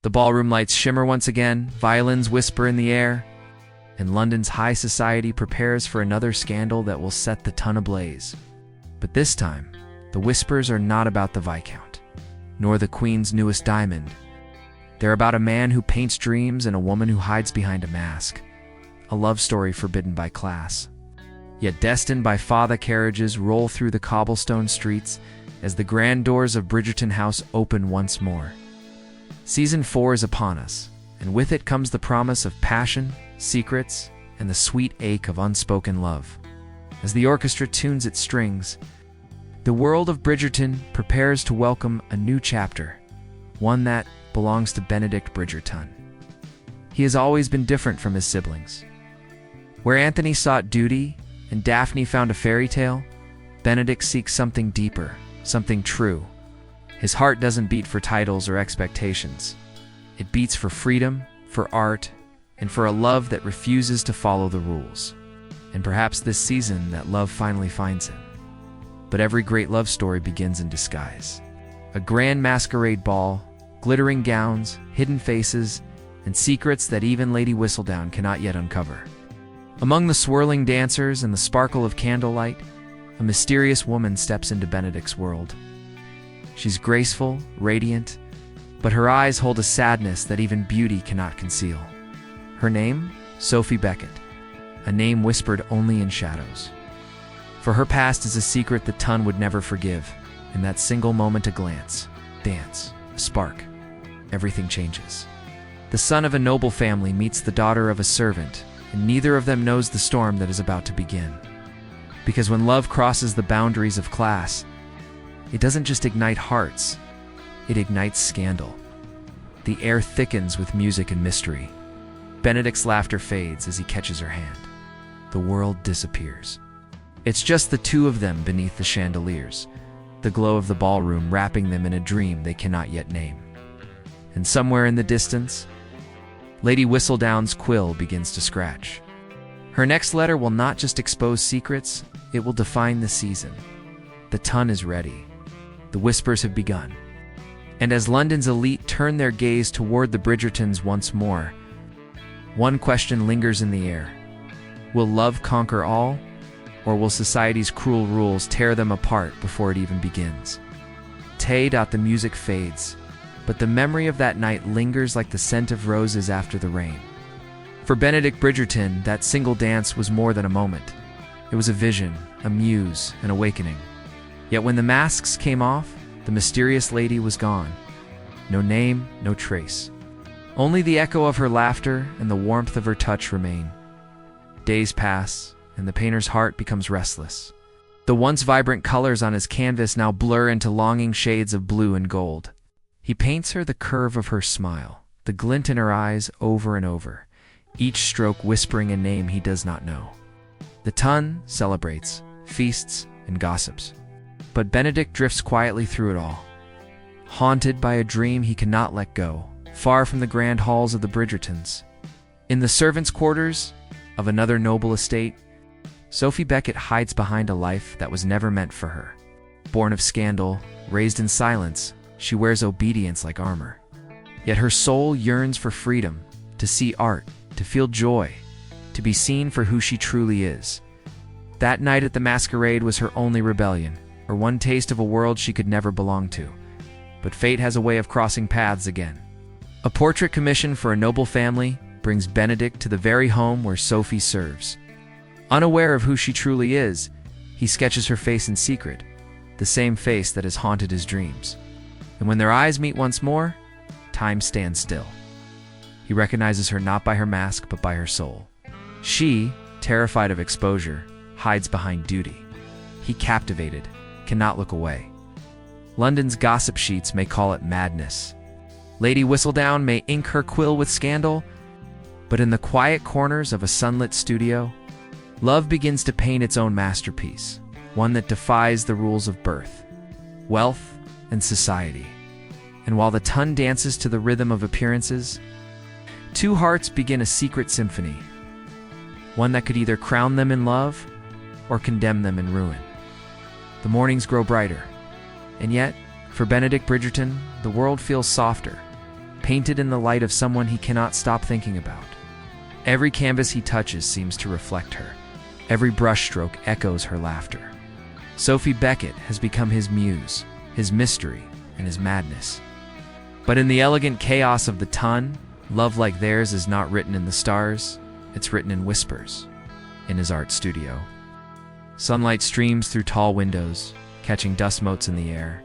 The ballroom lights shimmer once again, violins whisper in the air, and London's high society prepares for another scandal that will set the ton ablaze. But this time, the whispers are not about the Viscount, nor the Queen's newest diamond. They're about a man who paints dreams and a woman who hides behind a mask. A love story forbidden by class, yet destined by father carriages roll through the cobblestone streets as the grand doors of Bridgerton House open once more. Season 4 is upon us, and with it comes the promise of passion, secrets, and the sweet ache of unspoken love. As the orchestra tunes its strings, the world of Bridgerton prepares to welcome a new chapter, one that belongs to Benedict Bridgerton. He has always been different from his siblings. Where Anthony sought duty and Daphne found a fairy tale, Benedict seeks something deeper, something true. His heart doesn't beat for titles or expectations. It beats for freedom, for art, and for a love that refuses to follow the rules. And perhaps this season that love finally finds him. But every great love story begins in disguise. A grand masquerade ball, glittering gowns, hidden faces, and secrets that even Lady Whistledown cannot yet uncover. Among the swirling dancers and the sparkle of candlelight, a mysterious woman steps into Benedict's world. She's graceful, radiant, but her eyes hold a sadness that even beauty cannot conceal. Her name? Sophie Beckett, a name whispered only in shadows. For her past is a secret that Tun would never forgive. In that single moment, a glance, dance, a spark, everything changes. The son of a noble family meets the daughter of a servant, and neither of them knows the storm that is about to begin. Because when love crosses the boundaries of class, it doesn't just ignite hearts, it ignites scandal. The air thickens with music and mystery. Benedict's laughter fades as he catches her hand. The world disappears. It's just the two of them beneath the chandeliers, the glow of the ballroom wrapping them in a dream they cannot yet name. And somewhere in the distance, Lady Whistledown's quill begins to scratch. Her next letter will not just expose secrets, it will define the season. The Tun is ready. The whispers have begun. And as London's elite turn their gaze toward the Bridgertons once more, one question lingers in the air. Will love conquer all, or will society's cruel rules tear them apart before it even begins? The music fades, but the memory of that night lingers like the scent of roses after the rain. For Benedict Bridgerton, that single dance was more than a moment. It was a vision, a muse, an awakening. Yet when the masks came off, the mysterious lady was gone. No name, no trace. Only the echo of her laughter and the warmth of her touch remain. Days pass, and the painter's heart becomes restless. The once vibrant colors on his canvas now blur into longing shades of blue and gold. He paints her the curve of her smile, the glint in her eyes over and over, each stroke whispering a name he does not know. The Tun celebrates, feasts, and gossips. But Benedict drifts quietly through it all, haunted by a dream he cannot let go, far from the grand halls of the Bridgertons. In the servants' quarters of another noble estate, Sophie Beckett hides behind a life that was never meant for her. Born of scandal, raised in silence, she wears obedience like armor. Yet her soul yearns for freedom, to see art, to feel joy, to be seen for who she truly is. That night at the masquerade was her only rebellion, her one taste of a world she could never belong to. But fate has a way of crossing paths again. A portrait commission for a noble family brings Benedict to the very home where Sophie serves. Unaware of who she truly is, he sketches her face in secret, the same face that has haunted his dreams. And when their eyes meet once more, time stands still. He recognizes her not by her mask, but by her soul. She, terrified of exposure, hides behind duty. He, captivated, cannot look away. London's gossip sheets may call it madness. Lady Whistledown may ink her quill with scandal, but in the quiet corners of a sunlit studio, love begins to paint its own masterpiece, one that defies the rules of birth, wealth, and society. And while the Tun dances to the rhythm of appearances, two hearts begin a secret symphony, one that could either crown them in love or condemn them in ruin. The mornings grow brighter, and yet, for Benedict Bridgerton, the world feels softer. painted in the light of someone he cannot stop thinking about. Every canvas he touches seems to reflect her. Every brushstroke echoes her laughter. Sophie Beckett has become his muse, his mystery, and his madness. But in the elegant chaos of the ton, love like theirs is not written in the stars, it's written in whispers, in his art studio. Sunlight streams through tall windows, catching dust motes in the air.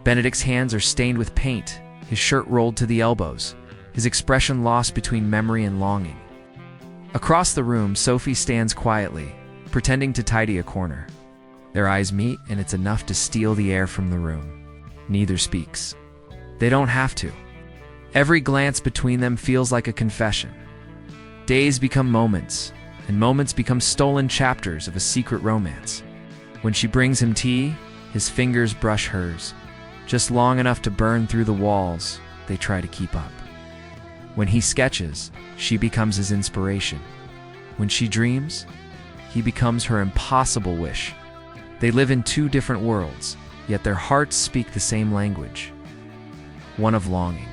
Benedict's hands are stained with paint, his shirt rolled to the elbows, his expression lost between memory and longing. Across the room, Sophie stands quietly, pretending to tidy a corner. Their eyes meet, and it's enough to steal the air from the room. Neither speaks. They don't have to. Every glance between them feels like a confession. Days become moments, and moments become stolen chapters of a secret romance. When she brings him tea, his fingers brush hers, just long enough to burn through the walls they try to keep up. When he sketches, she becomes his inspiration. When she dreams, he becomes her impossible wish. They live in two different worlds, yet their hearts speak the same language. One of longing,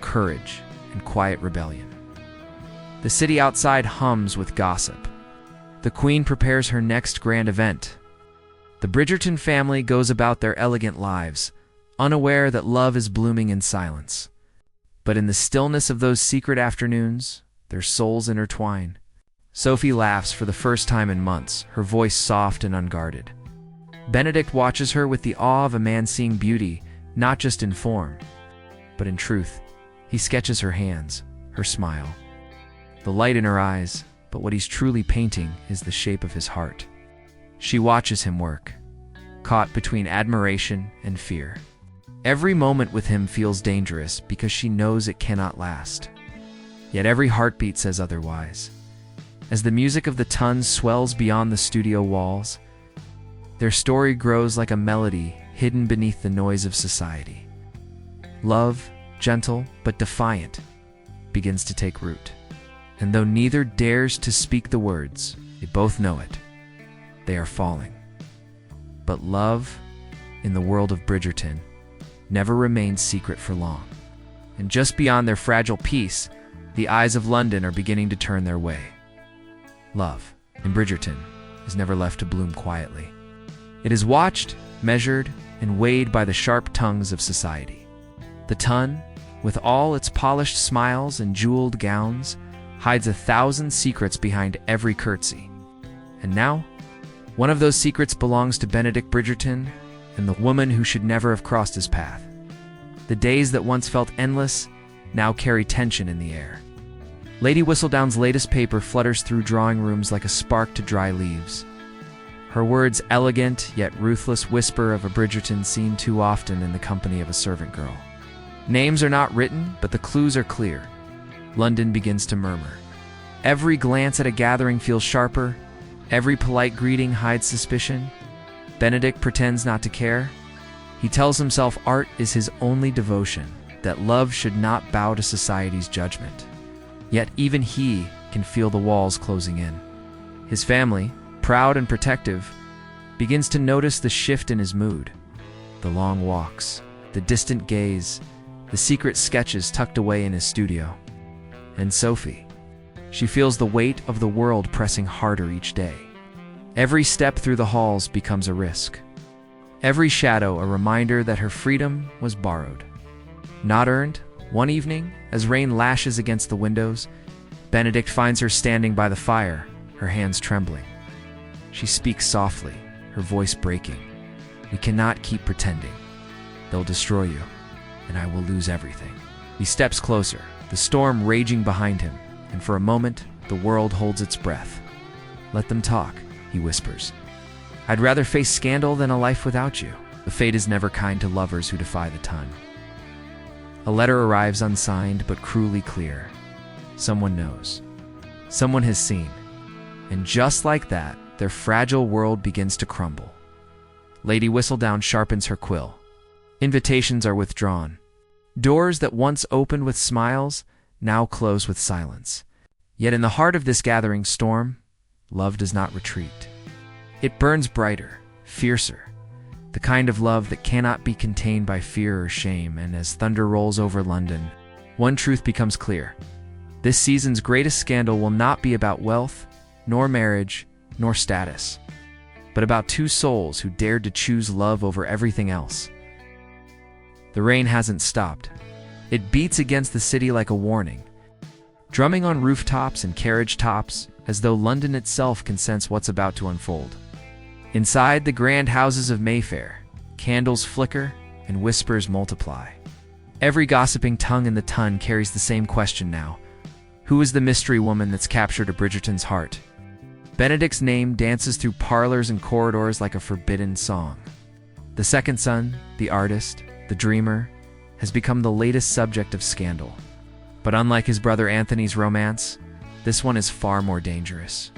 courage, and quiet rebellion. The city outside hums with gossip. The Queen prepares her next grand event. The Bridgerton family goes about their elegant lives, unaware that love is blooming in silence. But in the stillness of those secret afternoons, their souls intertwine. Sophie laughs for the first time in months, her voice soft and unguarded. Benedict watches her with the awe of a man seeing beauty, not just in form, but in truth. He sketches her hands, her smile, the light in her eyes, but what he's truly painting is the shape of his heart. She watches him work, caught between admiration and fear. Every moment with him feels dangerous because she knows it cannot last. Yet every heartbeat says otherwise. As the music of the tons swells beyond the studio walls, their story grows like a melody hidden beneath the noise of society. Love, gentle but defiant, begins to take root. And though neither dares to speak the words, they both know it. They are falling. But love, in the world of Bridgerton, never remains secret for long. And just beyond their fragile peace, the eyes of London are beginning to turn their way. Love, in Bridgerton, is never left to bloom quietly. It is watched, measured, and weighed by the sharp tongues of society. The ton, with all its polished smiles and jeweled gowns, hides 1,000 secrets behind every curtsy. And now, one of those secrets belongs to Benedict Bridgerton and the woman who should never have crossed his path. The days that once felt endless now carry tension in the air. Lady Whistledown's latest paper flutters through drawing rooms like a spark to dry leaves. Her words elegant yet ruthless whisper of a Bridgerton seen too often in the company of a servant girl. Names are not written, but the clues are clear. London begins to murmur. Every glance at a gathering feels sharper. Every polite greeting hides suspicion. Benedict pretends not to care. He tells himself art is his only devotion, that love should not bow to society's judgment. Yet even he can feel the walls closing in. His family, proud and protective, begins to notice the shift in his mood. The long walks, the distant gaze, the secret sketches tucked away in his studio. And Sophie, she feels the weight of the world pressing harder each day. Every step through the halls becomes a risk. Every shadow a reminder that her freedom was borrowed. Not earned. One evening, as rain lashes against the windows, Benedict finds her standing by the fire, her hands trembling. She speaks softly, her voice breaking. "We cannot keep pretending. They'll destroy you, and I will lose everything." He steps closer, the storm raging behind him, and for a moment, the world holds its breath. "Let them talk," he whispers. "I'd rather face scandal than a life without you." The fate is never kind to lovers who defy the ton. A letter arrives unsigned but cruelly clear. Someone knows. Someone has seen. And just like that, their fragile world begins to crumble. Lady Whistledown sharpens her quill. Invitations are withdrawn. Doors that once opened with smiles now close with silence. Yet in the heart of this gathering storm, love does not retreat. It burns brighter, fiercer, the kind of love that cannot be contained by fear or shame, and as thunder rolls over London, One truth becomes clear. This season's greatest scandal will not be about wealth, nor marriage, nor status, but about two souls who dared to choose love over everything else. The rain hasn't stopped. It beats against the city like a warning, drumming on rooftops and carriage tops as though London itself can sense what's about to unfold. Inside the grand houses of Mayfair, candles flicker and whispers multiply. Every gossiping tongue in the ton carries the same question now. Who is the mystery woman that's captured a Bridgerton's heart? Benedict's name dances through parlors and corridors like a forbidden song. The second son, the artist, the dreamer, has become the latest subject of scandal. But unlike his brother Anthony's romance, this one is far more dangerous.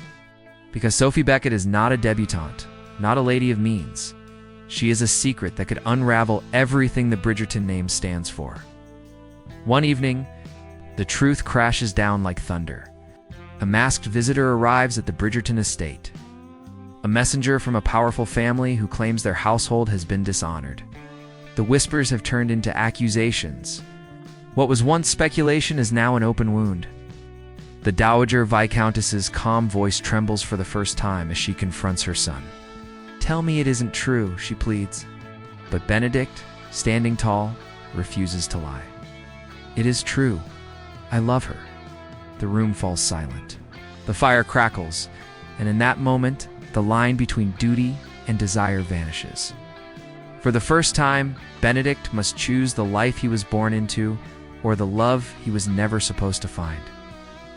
Because Sophie Beckett is not a debutante, not a lady of means. She is a secret that could unravel everything the Bridgerton name stands for. One evening, the truth crashes down like thunder. A masked visitor arrives at the Bridgerton estate. A messenger from a powerful family who claims their household has been dishonored. The whispers have turned into accusations. What was once speculation is now an open wound. The Dowager Viscountess's calm voice trembles for the first time as she confronts her son. "Tell me it isn't true," she pleads. But Benedict, standing tall, refuses to lie. "It is true. I love her." The room falls silent. The fire crackles, and in that moment, the line between duty and desire vanishes. For the first time, Benedict must choose the life he was born into or the love he was never supposed to find.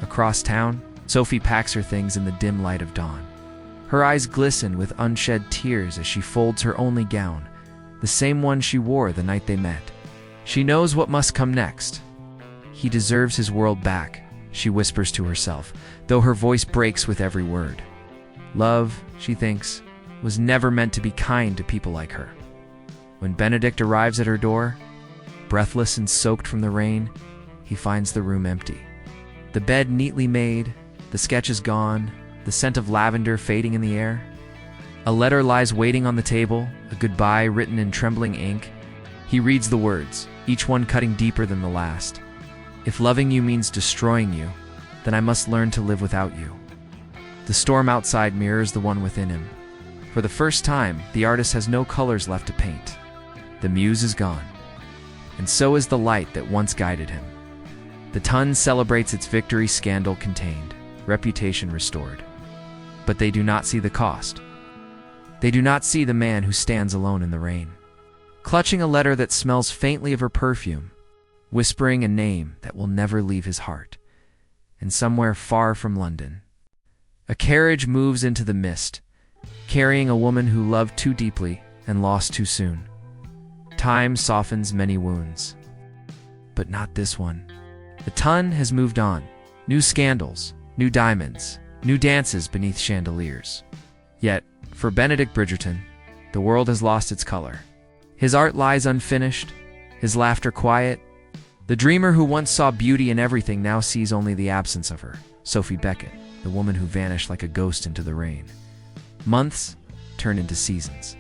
Across town, Sophie packs her things in the dim light of dawn. Her eyes glisten with unshed tears as she folds her only gown, the same one she wore the night they met. She knows what must come next. He deserves his world back, she whispers to herself, though her voice breaks with every word. Love, she thinks, was never meant to be kind to people like her. When Benedict arrives at her door, breathless and soaked from the rain, he finds the room empty. The bed neatly made, the sketches gone, the scent of lavender fading in the air. A letter lies waiting on the table, a goodbye written in trembling ink. He reads the words, each one cutting deeper than the last. "If loving you means destroying you, then I must learn to live without you." The storm outside mirrors the one within him. For the first time, the artist has no colors left to paint. The muse is gone, and so is the light that once guided him. The Ton celebrates its victory, scandal contained, reputation restored. But they do not see the cost. They do not see the man who stands alone in the rain, clutching a letter that smells faintly of her perfume, whispering a name that will never leave his heart. And somewhere far from London, a carriage moves into the mist, carrying a woman who loved too deeply and lost too soon. Time softens many wounds, but not this one. The Ton has moved on. New scandals, new diamonds, new dances beneath chandeliers. Yet, for Benedict Bridgerton, the world has lost its color. His art lies unfinished, his laughter quiet. The dreamer who once saw beauty in everything now sees only the absence of her, Sophie Beckett, the woman who vanished like a ghost into the rain. Months turn into seasons.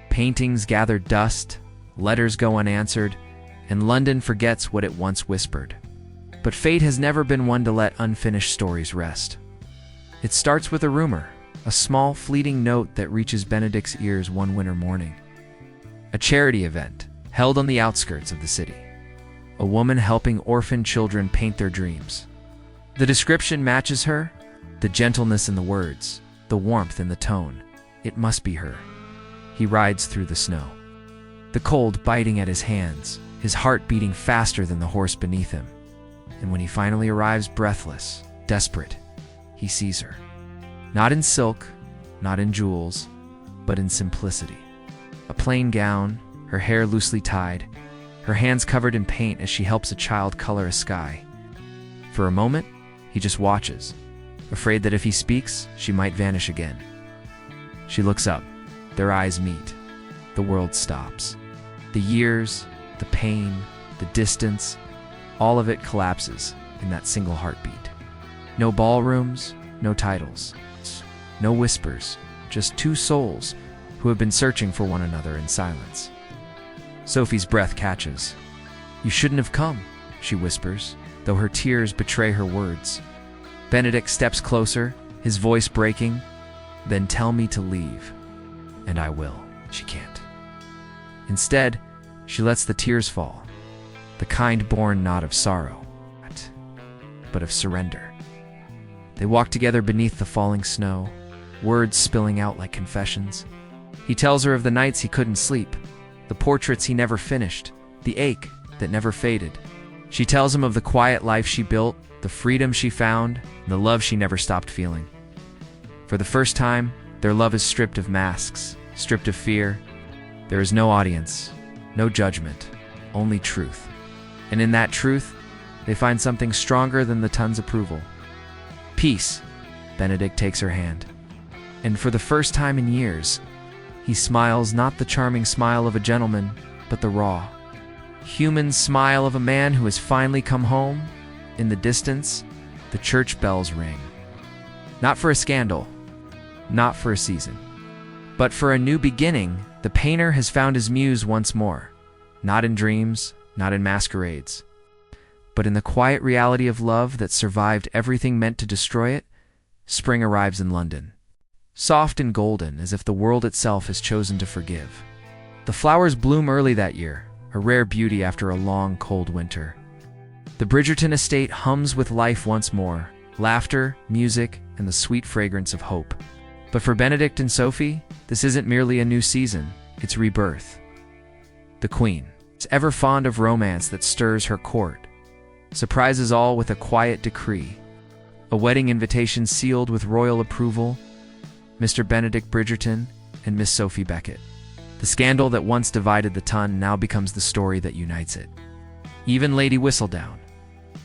Paintings gather dust, letters go unanswered, and London forgets what it once whispered. But fate has never been one to let unfinished stories rest. It starts with a rumor, a small, fleeting note that reaches Benedict's ears one winter morning. A charity event held on the outskirts of the city. A woman helping orphan children paint their dreams. The description matches her, the gentleness in the words, the warmth in the tone. It must be her. He rides through the snow, the cold biting at his hands, his heart beating faster than the horse beneath him. And when he finally arrives, breathless, desperate, he sees her. Not in silk, not in jewels, but in simplicity. A plain gown, her hair loosely tied, her hands covered in paint as she helps a child color a sky. For a moment, he just watches, afraid that if he speaks, she might vanish again. She looks up. Their eyes meet. The world stops. The years, the pain, the distance, all of it collapses in that single heartbeat. No ballrooms, no titles, no whispers, just two souls who have been searching for one another in silence. Sophie's breath catches. "You shouldn't have come," she whispers, though her tears betray her words. Benedict steps closer, his voice breaking. Then tell me to leave. And I will. She can't. Instead, she lets the tears fall, the kind-born not of sorrow, but of surrender. They walk together beneath the falling snow, words spilling out like confessions. He tells her of the nights he couldn't sleep, the portraits he never finished, the ache that never faded. She tells him of the quiet life she built, the freedom she found, and the love she never stopped feeling. For the first time, their love is stripped of masks, stripped of fear. There is no audience, no judgment, only truth. And in that truth, they find something stronger than the ton's approval. Peace. Benedict takes her hand. And for the first time in years, he smiles not the charming smile of a gentleman, but the raw, human smile of a man who has finally come home. In the distance, the church bells ring. Not for a scandal, not for a season, but for a new beginning. The painter has found his muse once more, not in dreams, not in masquerades, but in the quiet reality of love that survived everything meant to destroy it. Spring arrives in London, soft and golden, as if the world itself has chosen to forgive. The flowers bloom early that year, a rare beauty after a long, cold winter. The Bridgerton estate hums with life once more, laughter, music, and the sweet fragrance of hope. But for Benedict and Sophie, this isn't merely a new season, it's rebirth. The Queen is ever fond of romance that stirs her court, surprises all with a quiet decree. A wedding invitation sealed with royal approval, Mr. Benedict Bridgerton and Miss Sophie Beckett. The scandal that once divided the ton now becomes the story that unites it. Even Lady Whistledown,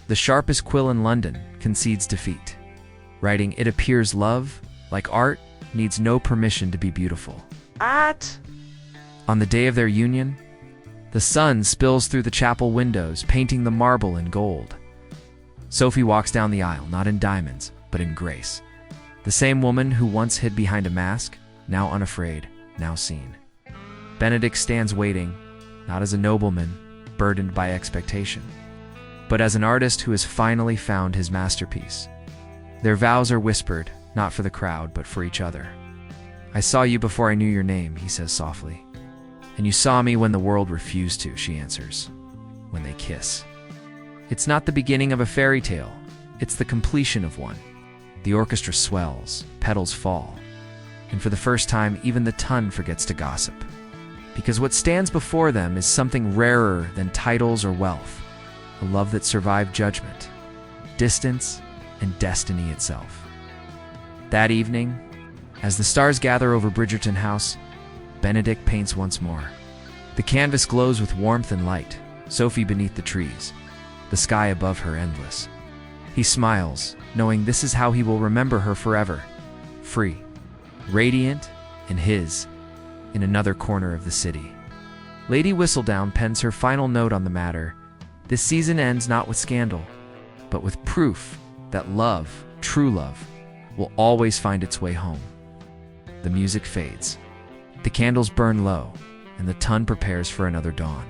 the sharpest quill in London, concedes defeat, writing, "It appears love, like art, needs no permission to be beautiful." On the day of their union, the sun spills through the chapel windows, painting the marble in gold. Sophie walks down the aisle, not in diamonds, but in grace. The same woman who once hid behind a mask, now unafraid, now seen. Benedict stands waiting, not as a nobleman, burdened by expectation, but as an artist who has finally found his masterpiece. Their vows are whispered, not for the crowd, but for each other. "I saw you before I knew your name," he says softly. "And you saw me when the world refused to," she answers. When they kiss, it's not the beginning of a fairy tale, it's the completion of one. The orchestra swells, petals fall, and for the first time, even the ton forgets to gossip. Because what stands before them is something rarer than titles or wealth, a love that survived judgment, distance, and destiny itself. That evening, as the stars gather over Bridgerton House, Benedict paints once more. The canvas glows with warmth and light, Sophie beneath the trees, the sky above her endless. He smiles, knowing this is how he will remember her forever, free, radiant, and his, in another corner of the city. Lady Whistledown pens her final note on the matter. This season ends not with scandal, but with proof that love, true love, will always find its way home. The music fades. The candles burn low, and the ton prepares for another dawn.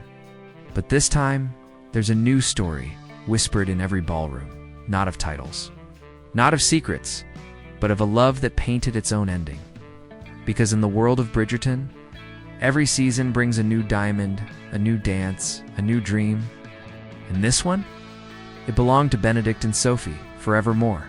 But this time, there's a new story whispered in every ballroom, not of titles, not of secrets, but of a love that painted its own ending. Because in the world of Bridgerton, every season brings a new diamond, a new dance, a new dream. And this one? It belonged to Benedict and Sophie forevermore.